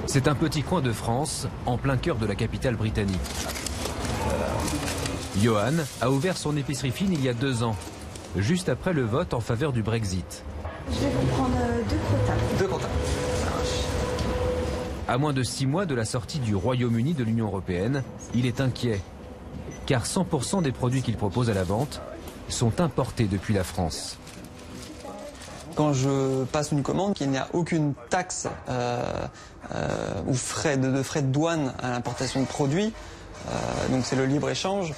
C'est un petit coin de France, en plein cœur de la capitale britannique. Johan a ouvert son épicerie fine il y a 2 ans, juste après le vote en faveur du Brexit. Je vais vous prendre 2 quotas. 2 quotas. À moins de 6 mois de la sortie du Royaume-Uni de l'Union européenne, il est inquiet. Car 100% des produits qu'il propose à la vente sont importés depuis la France. Quand je passe une commande, qu'il n'y a aucune taxe ou frais de douane à l'importation de produits, donc c'est le libre-échange.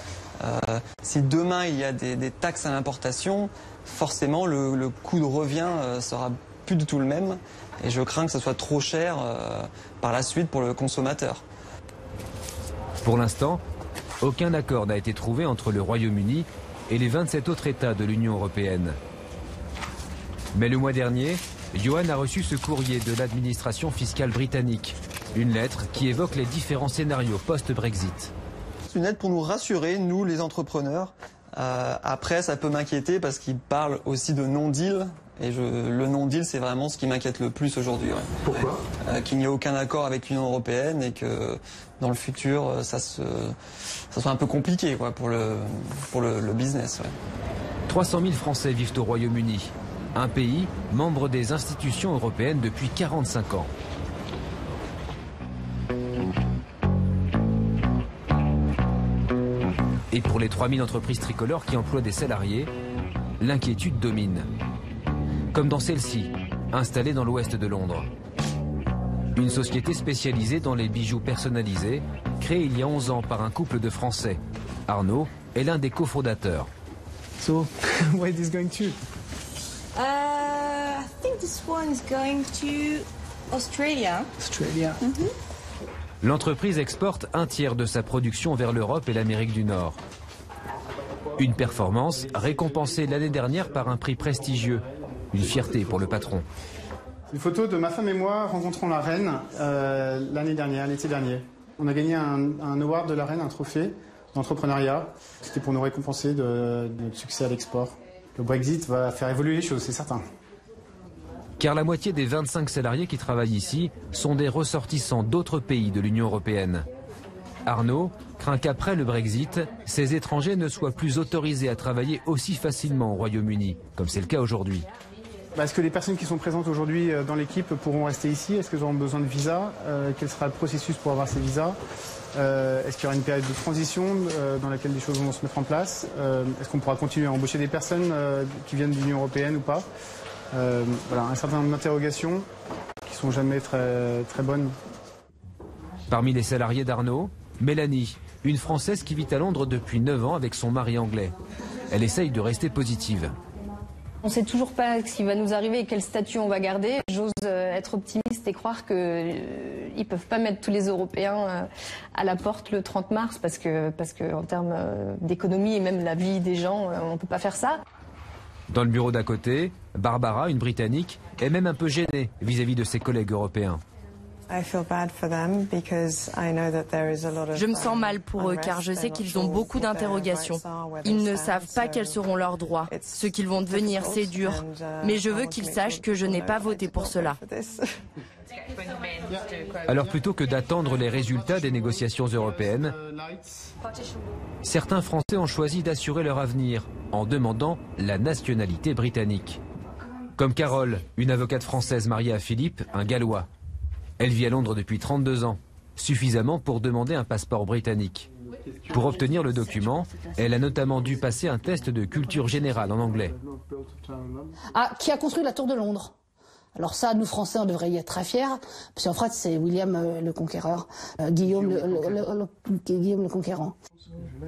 Si demain il y a des taxes à l'importation, forcément le coût de revient sera plus du tout le même et je crains que ce soit trop cher par la suite pour le consommateur. Pour l'instant, aucun accord n'a été trouvé entre le Royaume-Uni et les 27 autres États de l'Union européenne. Mais le mois dernier, Johan a reçu ce courrier de l'administration fiscale britannique. Une lettre qui évoque les différents scénarios post-Brexit. C'est une lettre pour nous rassurer, nous les entrepreneurs. Après, ça peut m'inquiéter parce qu'il parle aussi de non-deal. Et le non-deal, c'est vraiment ce qui m'inquiète le plus aujourd'hui. Ouais. Pourquoi ? Qu'il n'y ait aucun accord avec l'Union européenne et que dans le futur, ça soit un peu compliqué quoi, pour le business. Ouais. 300 000 Français vivent au Royaume-Uni, un pays membre des institutions européennes depuis 45 ans. Et pour les 3000 entreprises tricolores qui emploient des salariés, l'inquiétude domine. Comme dans celle-ci, installée dans l'ouest de Londres. Une société spécialisée dans les bijoux personnalisés, créée il y a 11 ans par un couple de Français. Arnaud est l'un des cofondateurs. So, where is this going to? I think this one is going to Australia. Australia. L'entreprise exporte 1/3 de sa production vers l'Europe et l'Amérique du Nord. Une performance récompensée l'année dernière par un prix prestigieux. Une fierté pour le patron. Une photo de ma femme et moi rencontrant la reine l'année dernière, l'été dernier. On a gagné un award de la reine, un trophée d'entrepreneuriat. C'était pour nous récompenser de notre succès à l'export. Le Brexit va faire évoluer les choses, c'est certain. Car la moitié des 25 salariés qui travaillent ici sont des ressortissants d'autres pays de l'Union européenne. Arnaud craint qu'après le Brexit, ces étrangers ne soient plus autorisés à travailler aussi facilement au Royaume-Uni, comme c'est le cas aujourd'hui. Est-ce que les personnes qui sont présentes aujourd'hui dans l'équipe pourront rester ici? Est-ce qu'elles auront besoin de visa? Quel sera le processus pour avoir ces visas? Est-ce qu'il y aura une période de transition dans laquelle les choses vont se mettre en place? Est-ce qu'on pourra continuer à embaucher des personnes qui viennent de l'Union européenne ou pas? Voilà, un certain nombre d'interrogations qui ne sont jamais très bonnes. Parmi les salariés d'Arnaud, Mélanie, une Française qui vit à Londres depuis 9 ans avec son mari anglais. Elle essaye de rester positive. On ne sait toujours pas ce qui va nous arriver et quel statut on va garder. J'ose être optimiste et croire qu'ils ne peuvent pas mettre tous les Européens à la porte le 30 mars parce que en termes d'économie et même la vie des gens, on ne peut pas faire ça. Dans le bureau d'à côté, Barbara, une Britannique, est même un peu gênée vis-à-vis de ses collègues européens. Je me sens mal pour eux car je sais qu'ils ont beaucoup d'interrogations. Ils ne savent pas quels seront leurs droits. Ce qu'ils vont devenir, c'est dur. Mais je veux qu'ils sachent que je n'ai pas voté pour cela. Alors plutôt que d'attendre les résultats des négociations européennes, certains Français ont choisi d'assurer leur avenir en demandant la nationalité britannique. Comme Carole, une avocate française mariée à Philippe, un Gallois. Elle vit à Londres depuis 32 ans, suffisamment pour demander un passeport britannique. Pour obtenir le document, elle a notamment dû passer un test de culture générale en anglais. Ah, qui a construit la tour de Londres? Alors ça, nous Français, on devrait y être très fiers, parce qu'en fait, c'est William le Conquérant, Guillaume le Conquérant.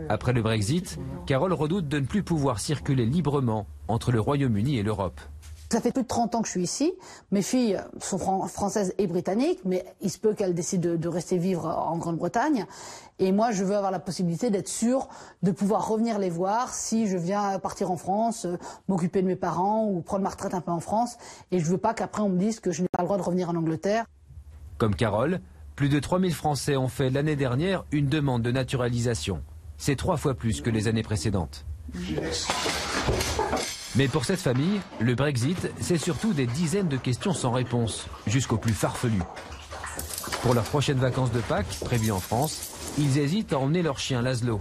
Après le Brexit, Carole redoute de ne plus pouvoir circuler librement entre le Royaume-Uni et l'Europe. Ça fait plus de 30 ans que je suis ici. Mes filles sont françaises et britanniques, mais il se peut qu'elles décident de rester vivre en Grande-Bretagne. Et moi, je veux avoir la possibilité d'être sûre de pouvoir revenir les voir si je viens partir en France, m'occuper de mes parents ou prendre ma retraite un peu en France. Et je veux pas qu'après on me dise que je n'ai pas le droit de revenir en Angleterre. Comme Carole, plus de 3000 Français ont fait l'année dernière une demande de naturalisation. C'est 3 fois plus que les années précédentes. Mais pour cette famille, le Brexit, c'est surtout des dizaines de questions sans réponse, jusqu'aux plus farfelues. Pour leurs prochaines vacances de Pâques, prévues en France, ils hésitent à emmener leur chien Laszlo.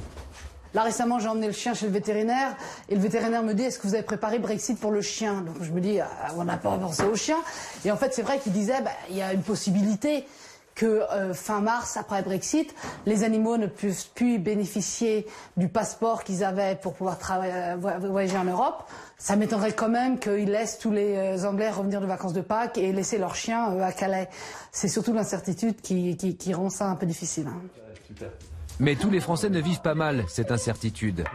Là récemment j'ai emmené le chien chez le vétérinaire et le vétérinaire me dit est-ce que vous avez préparé Brexit pour le chien? Donc je me dis on n'a pas pensé au chien et en fait c'est vrai qu'il disait il y a une possibilité que fin mars après Brexit les animaux ne puissent plus bénéficier du passeport qu'ils avaient pour pouvoir voyager en Europe. Ça m'étonnerait quand même qu'ils laissent tous les Anglais revenir de vacances de Pâques et laisser leurs chiens à Calais. C'est surtout l'incertitude qui rend ça un peu difficile. Mais tous les Français ne vivent pas mal cette incertitude.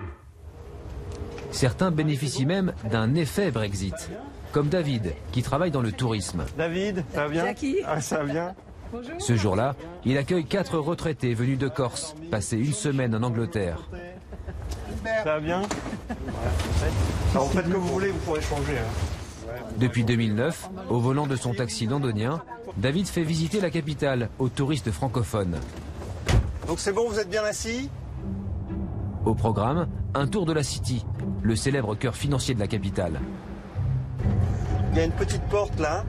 Certains bénéficient même d'un effet Brexit, comme David, qui travaille dans le tourisme. David, ça va bien? Jackie. Ah, ça va bien. Ce jour-là, il accueille 4 retraités venus de Corse, passés une semaine en Angleterre. Ça va bien? Alors, vous faites comme vous voulez, vous pourrez changer. Depuis 2009, au volant de son taxi londonien, David fait visiter la capitale aux touristes francophones. Donc c'est bon, vous êtes bien assis? Au programme, un tour de la City, le célèbre cœur financier de la capitale. Il y a une petite porte là.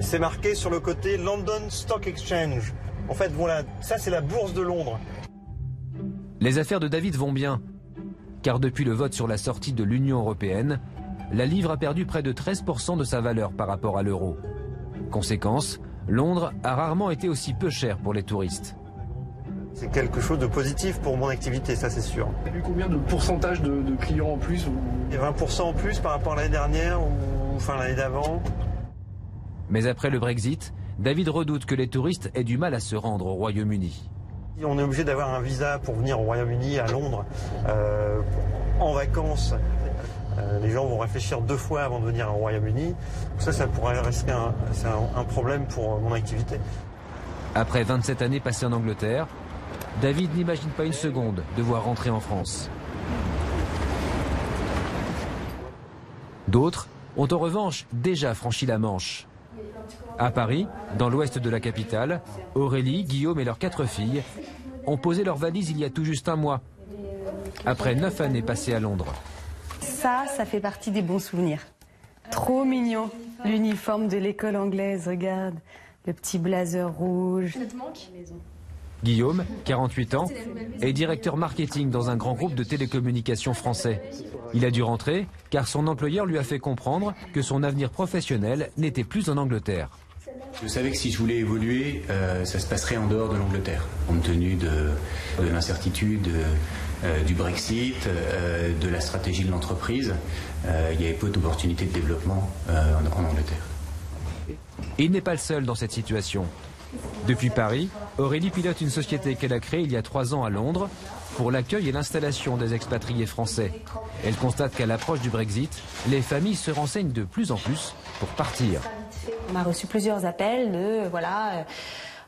C'est marqué sur le côté London Stock Exchange. En fait, voilà, ça c'est la bourse de Londres. Les affaires de David vont bien, car depuis le vote sur la sortie de l'Union européenne, la livre a perdu près de 13% de sa valeur par rapport à l'euro. Conséquence, Londres a rarement été aussi peu cher pour les touristes. C'est quelque chose de positif pour mon activité, ça c'est sûr. Il y a eu combien de pourcentage de clients en plus Il y a 20% en plus par rapport à l'année dernière ou enfin l'année d'avant. Mais après le Brexit, David redoute que les touristes aient du mal à se rendre au Royaume-Uni. On est obligé d'avoir un visa pour venir au Royaume-Uni, à Londres, en vacances. Les gens vont réfléchir 2 fois avant de venir au Royaume-Uni. Ça pourrait rester un problème pour mon activité. Après 27 années passées en Angleterre, David n'imagine pas une seconde devoir rentrer en France. D'autres ont en revanche déjà franchi la Manche. À Paris, dans l'ouest de la capitale, Aurélie, Guillaume et leurs 4 filles ont posé leurs valises il y a tout juste un mois, après 9 années passées à Londres. Ça fait partie des bons souvenirs. Trop mignon. L'uniforme de l'école anglaise, regarde. Le petit blazer rouge. Guillaume, 48 ans, est directeur marketing dans un grand groupe de télécommunications français. Il a dû rentrer car son employeur lui a fait comprendre que son avenir professionnel n'était plus en Angleterre. Je savais que si je voulais évoluer, ça se passerait en dehors de l'Angleterre, compte tenu de l'incertitude du Brexit, de la stratégie de l'entreprise. Il y avait peu d'opportunités de développement en Angleterre. Et il n'est pas le seul dans cette situation. Depuis Paris, Aurélie pilote une société qu'elle a créée il y a 3 ans à Londres pour l'accueil et l'installation des expatriés français. Elle constate qu'à l'approche du Brexit, les familles se renseignent de plus en plus pour partir. On a reçu plusieurs appels de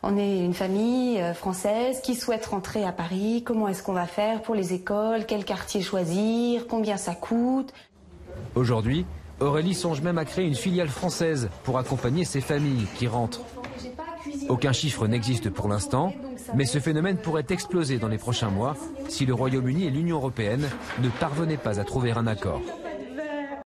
on est une famille française qui souhaite rentrer à Paris, comment est-ce qu'on va faire pour les écoles, quel quartier choisir, combien ça coûte. Aujourd'hui, Aurélie songe même à créer une filiale française pour accompagner ces familles qui rentrent. Aucun chiffre n'existe pour l'instant, mais ce phénomène pourrait exploser dans les prochains mois si le Royaume-Uni et l'Union européenne ne parvenaient pas à trouver un accord.